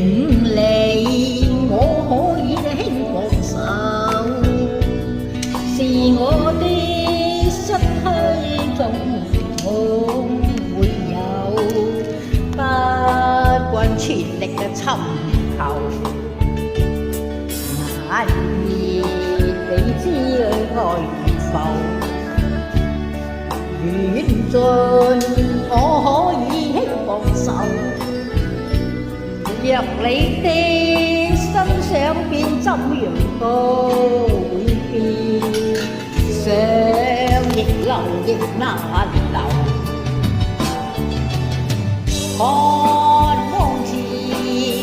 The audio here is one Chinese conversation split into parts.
名利我可以輕放手，是我的失去總會有，不慣全力嘅尋求，難言你知愛與否？緣盡我可以輕放手，若你的心想變怎樣都會變，想逆流亦難留，看往事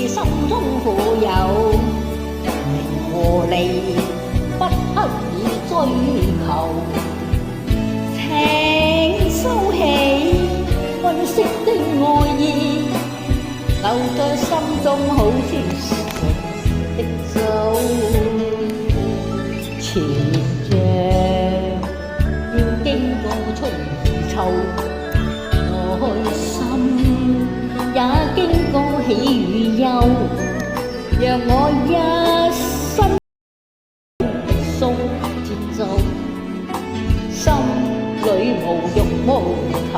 心中富有，名和利不刻意追求，請收起溫馨的愛意，留在心中好似純的酒，前仗要經過春與秋，內心也經過喜與憂，讓我一生鬆節奏，心裏無欲無求。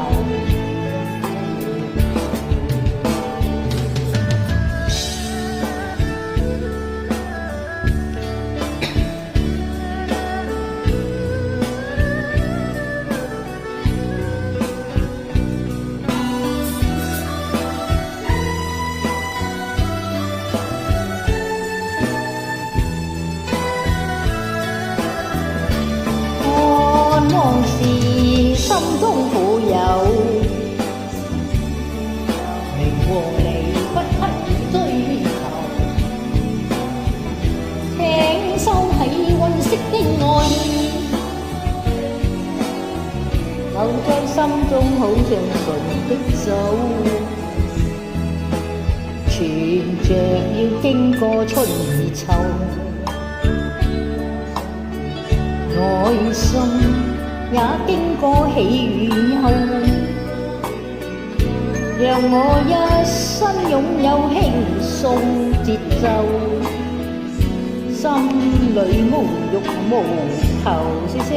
往事心中富有，名和利不刻意追求，請收起溫馨的愛意，留在心中好像純的酒，存着要經過春與秋，內心也經過喜與憂，讓我一生擁有輕鬆節奏，心裏無欲無求，謝謝。